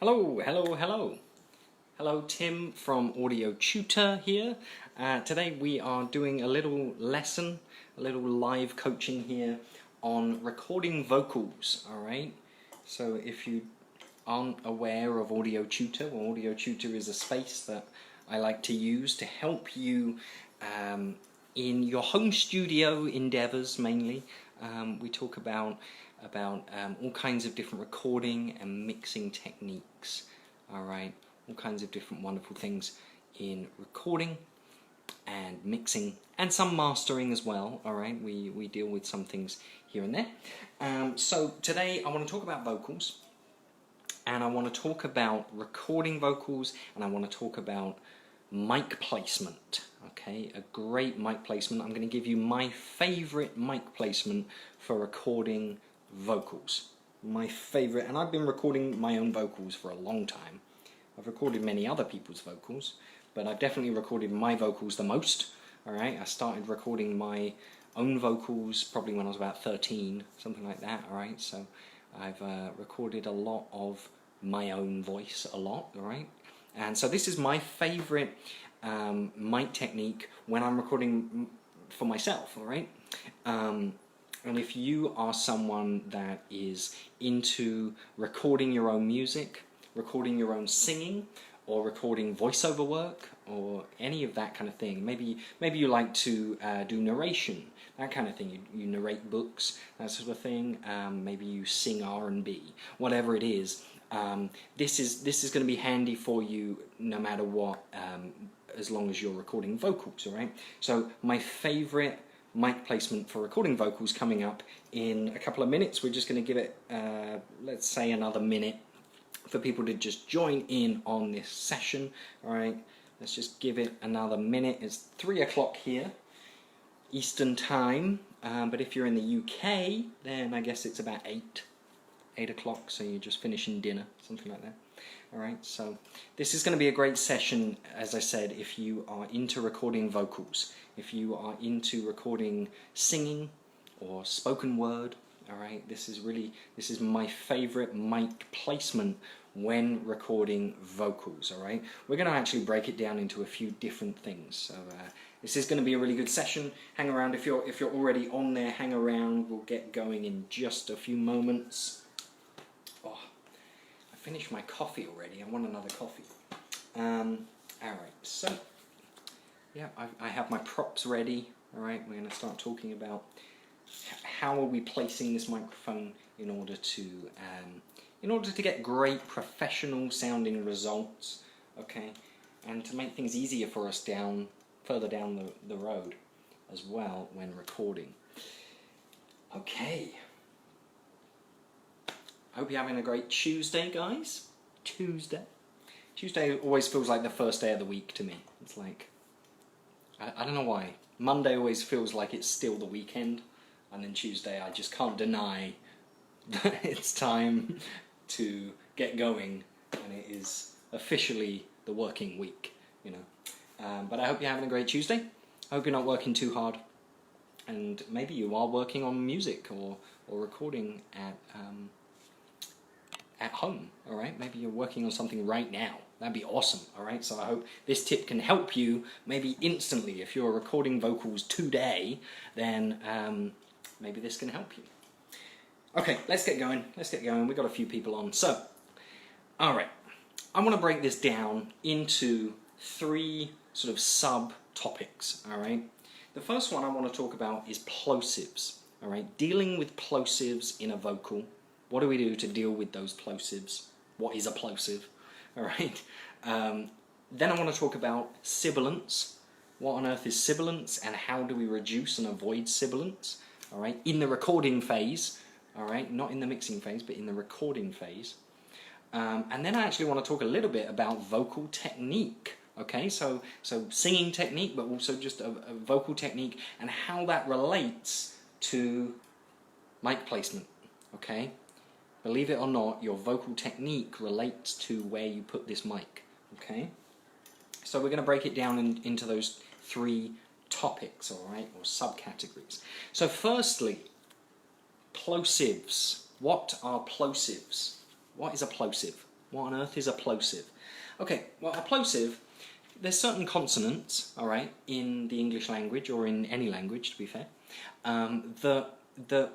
Hello, hello, hello. Hello, Tim from Audio Tutor here. Today we are doing a little lesson, a little live coaching here on recording vocals, alright? So if you aren't aware of Audio Tutor, well, Audio Tutor is a space that I like to use to help you in your home studio endeavors mainly. We talk about all kinds of different recording and mixing techniques, alright? All kinds of different wonderful things in recording and mixing and some mastering as well, alright? We deal with some things here and there. So today I want to talk about vocals, and I want to talk about recording vocals, and I want to talk about mic placement, okay? A great mic placement. I'm going to give you my favorite mic placement for recording vocals. My favorite, and I've been recording my own vocals for a long time. I've recorded many other people's vocals, but I've definitely recorded my vocals the most, alright? I started recording my own vocals probably when I was about 13, something like that, alright? So I've recorded a lot of my own voice a lot, alright? And so this is my favorite mic technique when I'm recording for myself, alright? And if you are someone that is into recording your own music, recording your own singing, or recording voiceover work, or any of that kind of thing, maybe you like to do narration, that kind of thing. You narrate books, that sort of thing. Maybe you sing R&B, whatever it is. This is going to be handy for you no matter what, as long as you're recording vocals, all right? So my favorite mic placement for recording vocals coming up in a couple of minutes. We're just going to give it, let's say, another minute for people to just join in on this session, all right? Let's just give it another minute. It's 3 o'clock here, Eastern time, but if you're in the UK, then I guess it's about 8 o'clock, so you're just finishing dinner, something like that. Alright, so this is going to be a great session, as I said, if you are into recording vocals, if you are into recording singing or spoken word. Alright, this is my favorite mic placement when recording vocals. Alright, we're going to actually break it down into a few different things. So this is going to be a really good session. Hang around. If you're already on there, hang around. We'll get going in just a few moments. Oh, I finished my coffee already. I want another coffee. Alright, so yeah, I have my props ready. Alright, we're going to start talking about how are we placing this microphone in order to get great professional sounding results, okay, and to make things easier for us further down the road as well when recording. Okay. I hope you're having a great Tuesday, guys. Tuesday always feels like the first day of the week to me. It's like, I don't know why. Monday always feels like it's still the weekend, and then Tuesday I just can't deny that it's time to get going, and it is officially the working week, you know. But I hope you're having a great Tuesday. I hope you're not working too hard, and maybe you are working on music or recording at home, alright? Maybe you're working on something right now. That'd be awesome, alright? So I hope this tip can help you maybe instantly. If you're recording vocals today, then maybe this can help you. Okay, let's get going. We've got a few people on. So, alright, I want to break this down into 3 sort of sub-topics, alright? The first one I want to talk about is plosives, alright? Dealing with plosives in a vocal. What do we do to deal with those plosives? What is a plosive? Alright. Then I want to talk about sibilants. What on earth is sibilants, and how do we reduce and avoid sibilants? Alright, in the recording phase. Alright, not in the mixing phase, but in the recording phase. And then I actually want to talk a little bit about vocal technique. Okay, so singing technique, but also just a vocal technique, and how that relates to mic placement. Okay? Believe it or not, your vocal technique relates to where you put this mic, okay? So we're going to break it down into those 3 topics, all right, or subcategories. So firstly, plosives. What are plosives? What is a plosive? What on earth is a plosive? Okay, well, a plosive, there's certain consonants, all right, in the English language, or in any language, to be fair, that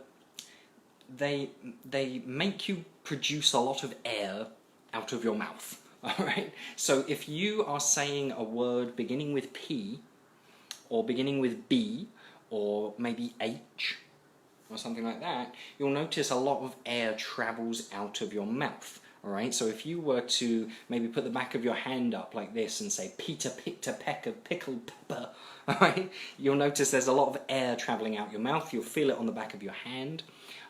they make you produce a lot of air out of your mouth, all right? So if you are saying a word beginning with P, or beginning with B, or maybe H, or something like that, you'll notice a lot of air travels out of your mouth. Alright, so if you were to maybe put the back of your hand up like this and say Peter picked a peck of pickled pepper, alright, you'll notice there's a lot of air travelling out your mouth. You'll feel it on the back of your hand.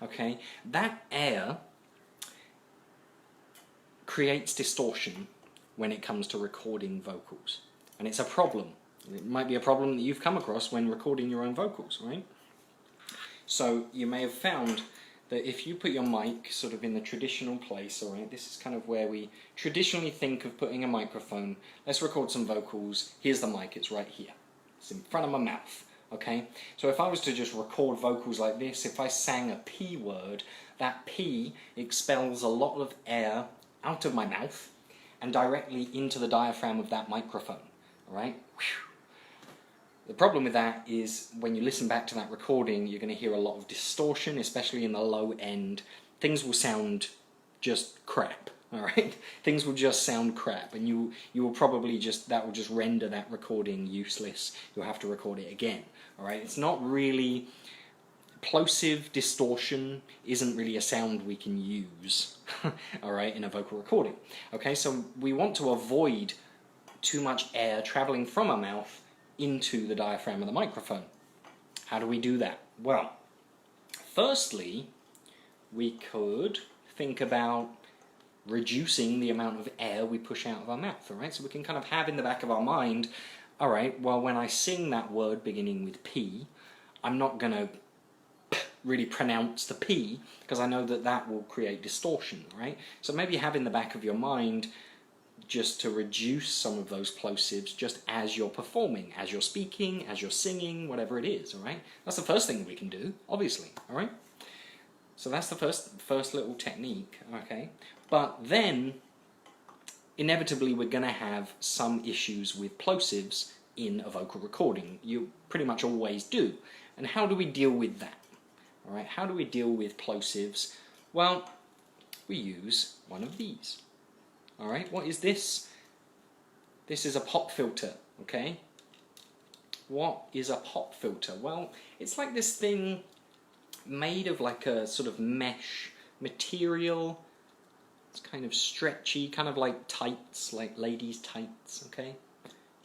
Okay, that air creates distortion when it comes to recording vocals, and it's a problem. It might be a problem that you've come across when recording your own vocals, right? So you may have found that if you put your mic sort of in the traditional place, alright, this is kind of where we traditionally think of putting a microphone. Let's record some vocals. Here's the mic, it's right here. It's in front of my mouth, okay? So if I was to just record vocals like this, if I sang a P word, that P expels a lot of air out of my mouth and directly into the diaphragm of that microphone, alright? The problem with that is when you listen back to that recording, you're going to hear a lot of distortion, especially in the low end. Things will sound just crap, alright? Things will just sound crap, and you will probably that will just render that recording useless. You'll have to record it again, alright? It's not really, plosive distortion isn't really a sound we can use, alright, in a vocal recording. Okay, so we want to avoid too much air travelling from our mouth into the diaphragm of the microphone. How do we do that? Well, firstly, we could think about reducing the amount of air we push out of our mouth, alright? So we can kind of have in the back of our mind, alright, well, when I sing that word beginning with P, I'm not going to really pronounce the P, because I know that that will create distortion, right? So maybe have in the back of your mind just to reduce some of those plosives just as you're performing, as you're speaking, as you're singing, whatever it is, alright? That's the first thing we can do, obviously, alright? So that's the first little technique, okay? But then, inevitably we're going to have some issues with plosives in a vocal recording. You pretty much always do. And how do we deal with that? Alright, how do we deal with plosives? Well, we use one of these. Alright, what is this? This is a pop filter, okay? What is a pop filter? Well, it's like this thing made of like a sort of mesh material. It's kind of stretchy, kind of like tights, like ladies' tights, okay?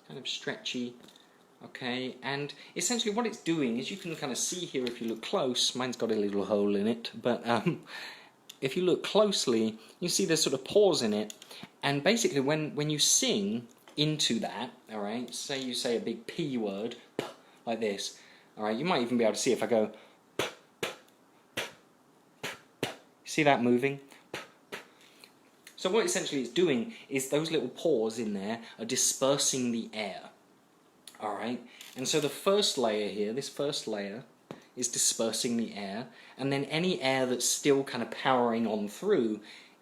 Kind of stretchy, okay? And essentially what it's doing is, you can kind of see here if you look close, mine's got a little hole in it, but if you look closely, you see there's sort of pores in it, and basically when you sing into that, alright, say you say a big P word, like this, alright, you might even be able to see if I go, see that moving? So what essentially it's doing is those little pores in there are dispersing the air, alright, and so the first layer here, this first layer, is dispersing the air, and then any air that's still kind of powering on through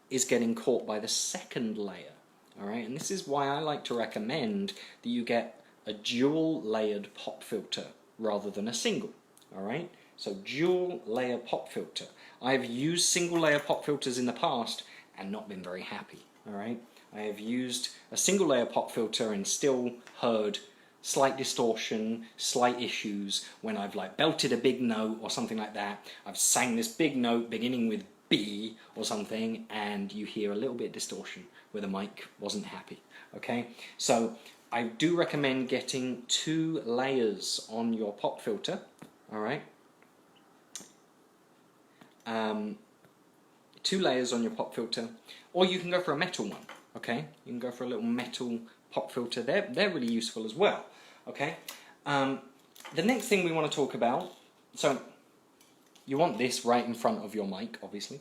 is getting caught by the second layer, alright? And this is why I like to recommend that you get a dual layered pop filter rather than a single, alright? So dual layer pop filter. I've used single layer pop filters in the past and not been very happy, alright? I have used a single layer pop filter and still heard slight distortion, slight issues when I've like belted a big note or something like that. I've sang this big note beginning with B or something, and you hear a little bit of distortion where the mic wasn't happy, okay? So I do recommend getting 2 layers on your pop filter, alright? 2 layers on your pop filter, or you can go for a metal one, okay? You can go for a little metal pop filter. They're really useful as well, okay? The next thing we want to talk about, so you want this right in front of your mic, obviously,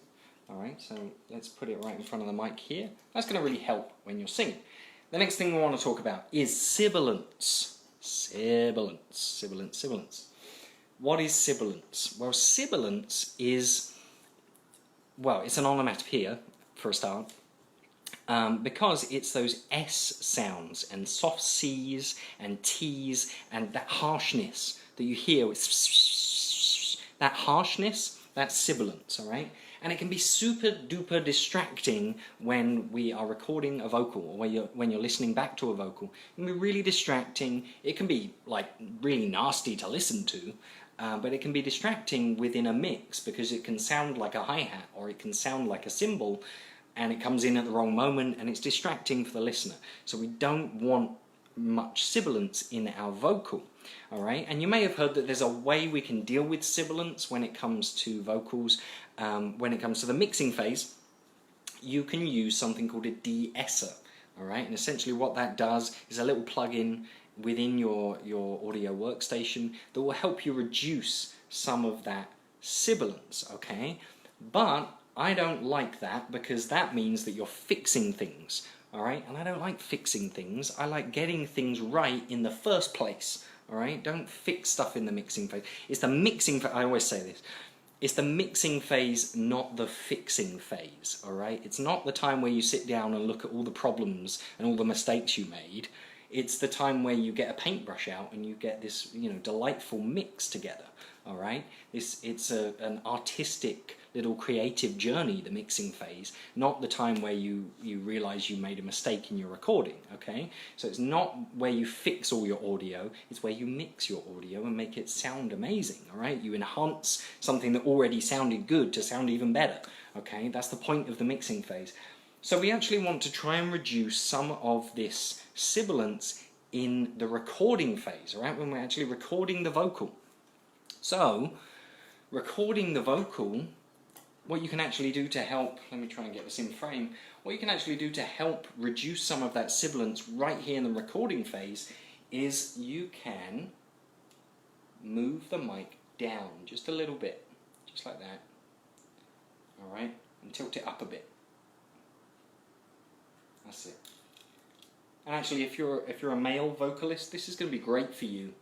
alright? So let's put it right in front of the mic here. That's going to really help when you're singing. The next thing we want to talk about is sibilants. Sibilants. What is sibilants? Well, sibilants is, well, it's an onomatopoeia, for a start. because it's those S sounds and soft C's and T's and that harshness that you hear with that harshness, that's sibilants, all right? And it can be super duper distracting when we are recording a vocal, or when you're listening back to a vocal. It can be really distracting. It can be like really nasty to listen to, but it can be distracting within a mix because it can sound like a hi-hat or it can sound like a cymbal, and it comes in at the wrong moment and it's distracting for the listener. So we don't want much sibilance in our vocal, all right? And you may have heard that there's a way we can deal with sibilance when it comes to vocals. When it comes to the mixing phase, you can use something called a de-esser, all right? And essentially what that does is a little plug-in within your audio workstation that will help you reduce some of that sibilance, okay? But I don't like that because that means that you're fixing things, all right? And I don't like fixing things. I like getting things right in the first place, all right? Don't fix stuff in the mixing phase. It's the mixing phase. I always say this. It's the mixing phase, not the fixing phase, all right? It's not the time where you sit down and look at all the problems and all the mistakes you made. It's the time where you get a paintbrush out and you get this, delightful mix together, all right? It's an artistic little creative journey, the mixing phase, not the time where you realize you made a mistake in your recording, okay? So it's not where you fix all your audio, it's where you mix your audio and make it sound amazing, all right? You enhance something that already sounded good to sound even better, okay? That's the point of the mixing phase. So we actually want to try and reduce some of this sibilance in the recording phase, all right? When we're actually recording the vocal. So, recording the vocal, what you can actually do to help, let me try and get this in frame, what you can actually do to help reduce some of that sibilance right here in the recording phase is you can move the mic down just a little bit, just like that, alright, and tilt it up a bit. That's it. And actually, if you're a male vocalist, this is going to be great for you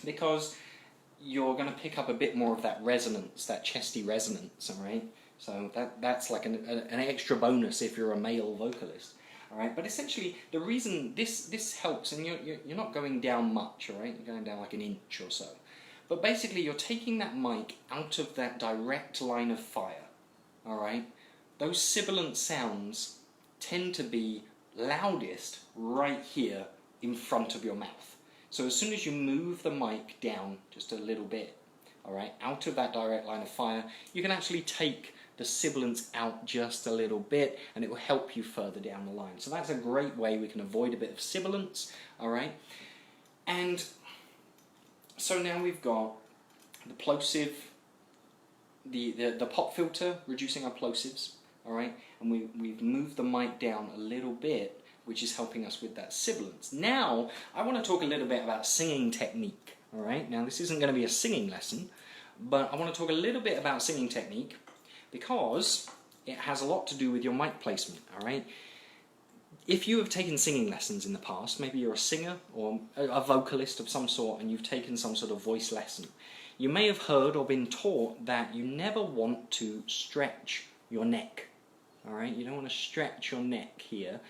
because you're going to pick up a bit more of that resonance, that chesty resonance, all right? So that's like an extra bonus if you're a male vocalist, all right? But essentially, the reason this helps, and you're not going down much, all right? You're going down like an inch or so. But basically, you're taking that mic out of that direct line of fire, all right? Those sibilant sounds tend to be loudest right here in front of your mouth. So as soon as you move the mic down just a little bit, all right, out of that direct line of fire, you can actually take the sibilants out just a little bit and it will help you further down the line. So that's a great way we can avoid a bit of sibilance, all right? And so now we've got the plosive, the pop filter, reducing our plosives, all right? And we've moved the mic down a little bit, which is helping us with that sibilance. Now, I want to talk a little bit about singing technique, all right? Now, this isn't going to be a singing lesson, but I want to talk a little bit about singing technique because it has a lot to do with your mic placement, all right? If you have taken singing lessons in the past, maybe you're a singer or a vocalist of some sort and you've taken some sort of voice lesson, you may have heard or been taught that you never want to stretch your neck, all right? You don't want to stretch your neck here.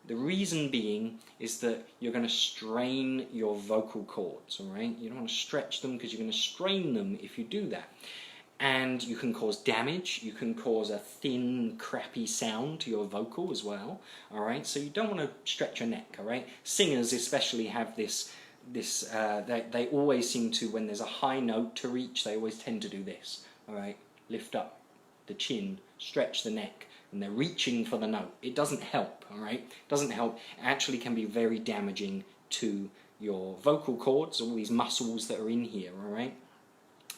The reason being is that you're going to strain your vocal cords, all right? You don't want to stretch them because you're going to strain them if you do that. And you can cause damage, you can cause a thin, crappy sound to your vocal as well, all right? So you don't want to stretch your neck, all right? Singers especially have they always seem to, when there's a high note to reach, they always tend to do this, all right? Lift up the chin, stretch the neck, and they're reaching for the note. It doesn't help, all right? It doesn't help. It actually can be very damaging to your vocal cords, all these muscles that are in here, all right?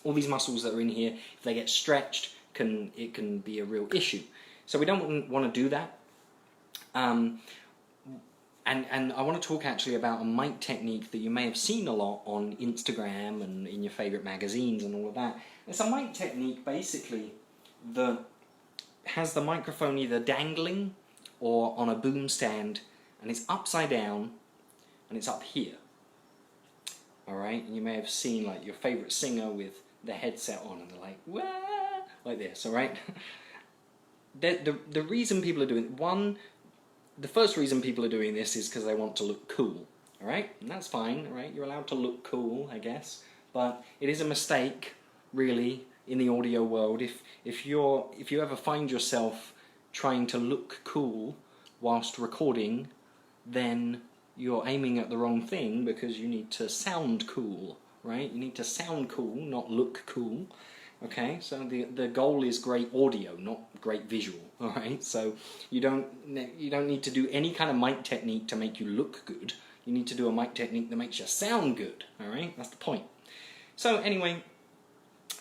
All these muscles that are in here, if they get stretched, it can be a real issue. So we don't want to do that. And I want to talk actually about a mic technique that you may have seen a lot on Instagram and in your favorite magazines and all of that. It's a mic technique basically that has the microphone either dangling or on a boom stand, and it's upside down and it's up here, all right? And you may have seen like your favorite singer with the headset on and they're like, wah, like this, all right? The reason people are doing it, one, the first reason people are doing this is because they want to look cool, all right? And that's fine, all right? You're allowed to look cool, I guess, but it is a mistake, really, in the audio world. If you ever find yourself trying to look cool whilst recording, then you're aiming at the wrong thing, because you need to sound cool, right? You need to sound cool, not look cool. Okay, so the goal is great audio, not great visual. All right, so you don't need to do any kind of mic technique to make you look good. You need to do a mic technique that makes you sound good. All right, that's the point. So anyway,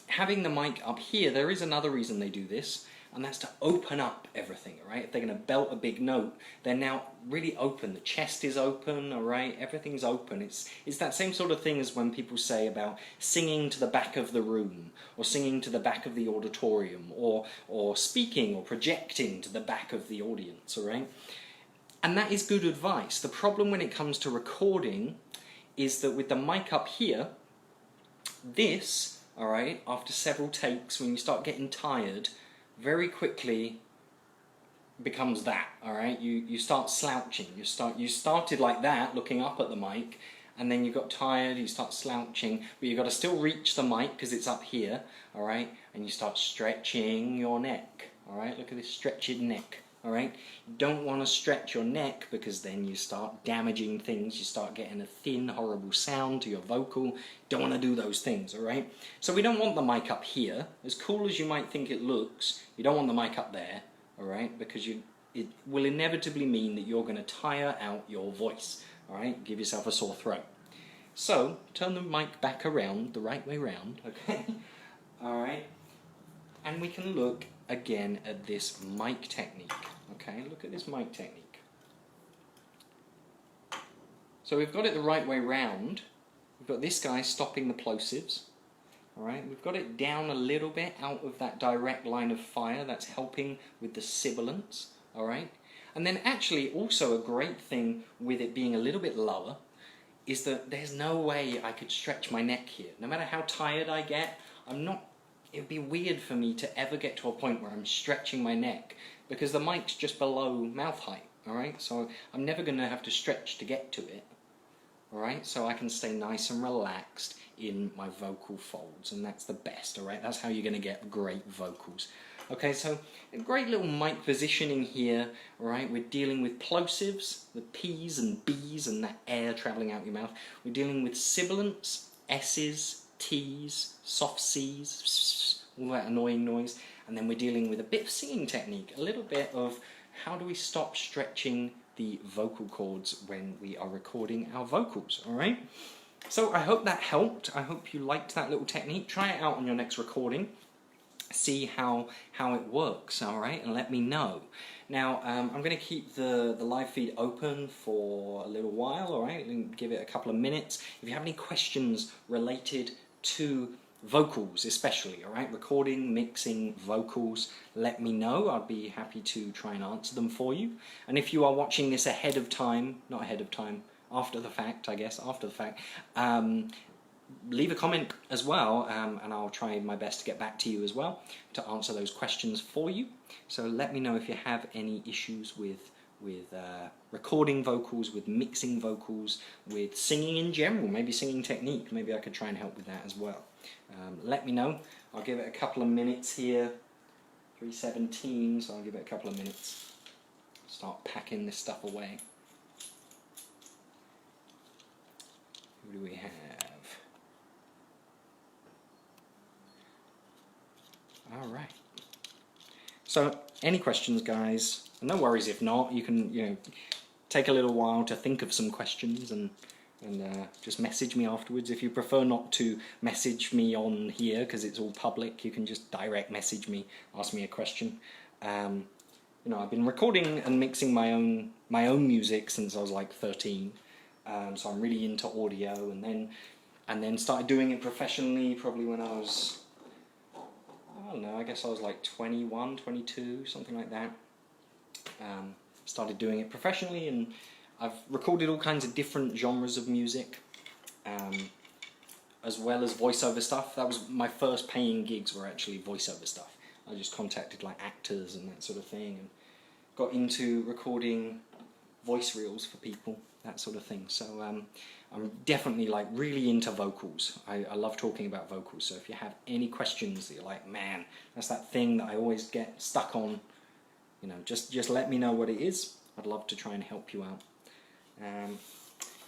having the mic up here, there is another reason they do this, and that's to open up everything, all right? If they're going to belt a big note, they're now really open. The chest is open, all right? Everything's open. It's that same sort of thing as when people say about singing to the back of the room, or singing to the back of the auditorium, or speaking or projecting to the back of the audience, all right? And that is good advice. The problem when it comes to recording is that with the mic up here, this, all right, after several takes, when you start getting tired, very quickly becomes that, all right? You start slouching. You started like that, looking up at the mic, and then you got tired, you start slouching, but you've got to still reach the mic because it's up here, all right? And you start stretching your neck, all right? Look at this stretched neck, all right? You don't want to stretch your neck, because then you start damaging things. You start getting a thin, horrible sound to your vocal. Don't want to do those things, all right? So we don't want the mic up here. As cool as you might think it looks, you don't want the mic up there, all right? Because it will inevitably mean that you're going to tire out your voice, all right? Give yourself a sore throat. So turn the mic back around, the right way round, okay? All right? And we can look again at this mic technique, okay? Look at this mic technique. So we've got it the right way round. We've got this guy stopping the plosives, all right? We've got it down a little bit out of that direct line of fire. That's helping with the sibilants, all right? And then actually also a great thing with it being a little bit lower is that there's no way I could stretch my neck here. No matter how tired I get, it would be weird for me to ever get to a point where I'm stretching my neck, because the mic's just below mouth height, all right? So I'm never going to have to stretch to get to it, all right? So I can stay nice and relaxed in my vocal folds, and that's the best, all right? That's how you're going to get great vocals. Okay, so a great little mic positioning here, all right? We're dealing with plosives, the P's and B's and that air traveling out your mouth. We're dealing with sibilants, S's, T's, soft C's, all that annoying noise. And then we're dealing with a bit of singing technique, a little bit of how do we stop stretching the vocal cords when we are recording our vocals, all right? So I hope that helped. I hope you liked that little technique. Try it out on your next recording. See how it works, all right? And let me know. Now, I'm going to keep the live feed open for a little while, all right? And give it a couple of minutes. If you have any questions related to vocals especially, all right? Recording, mixing, vocals, let me know. I'd be happy to try and answer them for you. And if you are watching this ahead of time, not ahead of time, after the fact, I guess, after the fact, leave a comment as well, and I'll try my best to get back to you as well to answer those questions for you. So let me know if you have any issues with recording vocals, with mixing vocals, with singing in general, maybe singing technique. Maybe I could try and help with that as well. Let me know. I'll give it a couple of minutes here. 3:17, so I'll give it a couple of minutes. Start packing this stuff away. Who do we have? All right. So, any questions, guys? No worries if not. You can, take a little while to think of some questions and just message me afterwards. If you prefer not to message me on here because it's all public, you can just direct message me, ask me a question. I've been recording and mixing my own music since I was like 13. So I'm really into audio, and then started doing it professionally probably when I was, I don't know, I guess I was like 21, 22, something like that. Started doing it professionally, and I've recorded all kinds of different genres of music, as well as voiceover stuff. That was my first paying gigs, were actually voiceover stuff. I just contacted like actors and that sort of thing, and got into recording voice reels for people, that sort of thing. So I'm definitely like really into vocals. I love talking about vocals. So if you have any questions that you're like, man, that's that thing that I always get stuck on, you know, just let me know what it is. I'd love to try and help you out.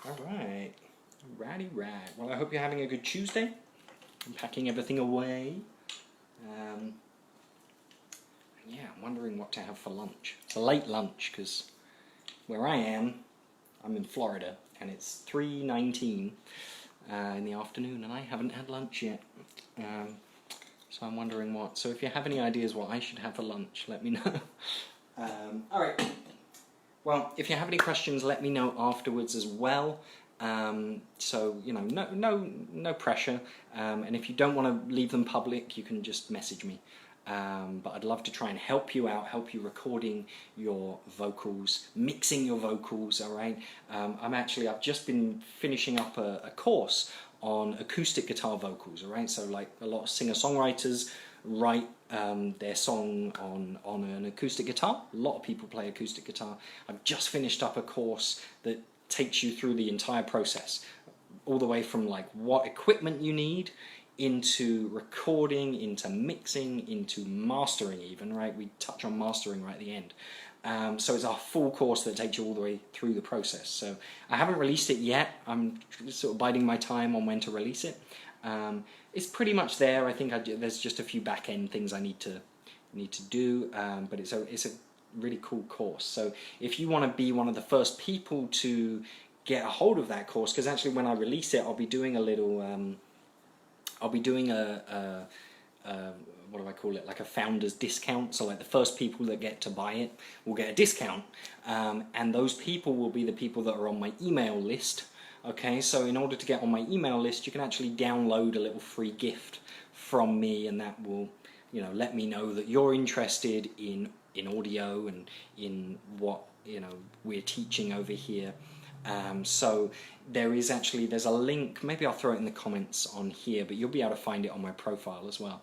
All right. Right. Well, I hope you're having a good Tuesday. I'm packing everything away. Yeah, I'm wondering what to have for lunch. It's a late lunch because where I am, I'm in Florida, and it's 3:19 in the afternoon, and I haven't had lunch yet. So I'm wondering what. So if you have any ideas what I should have for lunch, let me know. All right. Well, if you have any questions, let me know afterwards as well. So you know, no pressure. And if you don't want to leave them public, you can just message me. But I'd love to try and help you out, help you recording your vocals, mixing your vocals, all right? I've just been finishing up a course on acoustic guitar vocals, all right? So like a lot of singer-songwriters write their song on an acoustic guitar. A lot of people play acoustic guitar. I've just finished up a course that takes you through the entire process, all the way from like what equipment you need, into recording, into mixing, into mastering even, right? We touch on mastering right at the end. So it's a full course that takes you all the way through the process. So I haven't released it yet. I'm sort of biding my time on when to release it. It's pretty much there. I think there's just a few back-end things I need to do, but it's a really cool course. So if you want to be one of the first people to get a hold of that course, because actually when I release it, I'll be doing a little... I'll be doing a what do I call it, like a founder's discount. So like the first people that get to buy it will get a discount, and those people will be the people that are on my email list. Okay, so in order to get on my email list, you can actually download a little free gift from me, and that will, you know, let me know that you're interested in audio and in what, you know, we're teaching over here. So there's a link, maybe I'll throw it in the comments on here, but you'll be able to find it on my profile as well.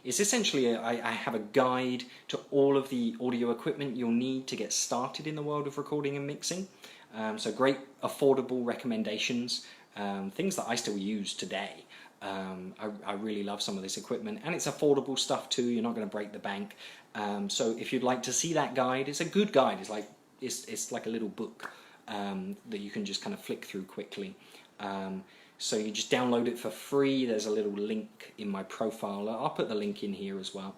It's essentially, I have a guide to all of the audio equipment you'll need to get started in the world of recording and mixing. So great affordable recommendations, things that I still use today. I really love some of this equipment, and it's affordable stuff too. You're not going to break the bank. So if you'd like to see that guide, it's a good guide. It's like a little book. That you can just kind of flick through quickly. So you just download it for free. There's a little link in my profile. I'll put the link in here as well.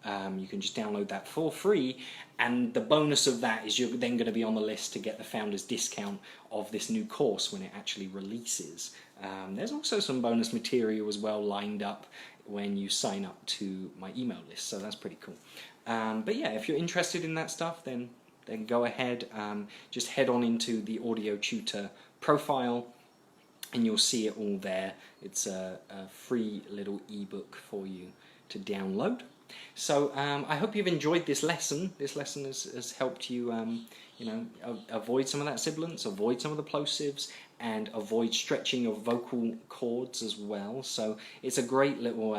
You can just download that for free, and the bonus of that is you're then going to be on the list to get the founder's discount of this new course when it actually releases. There's also some bonus material as well lined up when you sign up to my email list, so that's pretty cool. But yeah, if you're interested in that stuff, then go ahead, just head on into the Audio Tutor profile and you'll see it all there. It's a free little ebook for you to download. So I hope you've enjoyed this lesson. This lesson has helped you, you know, avoid some of that sibilance, avoid some of the plosives, and avoid stretching your vocal cords as well. So it's a great little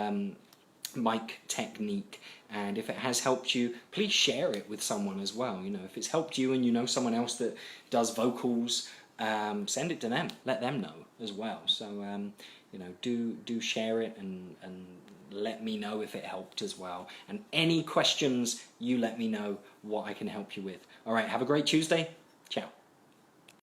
mic technique, and if it has helped you, please share it with someone as well. You know, if it's helped you and you know someone else that does vocals, send it to them, let them know as well. So you know, do share it and let me know if it helped as well, and any questions, you let me know what I can help you with. All right, have a great Tuesday.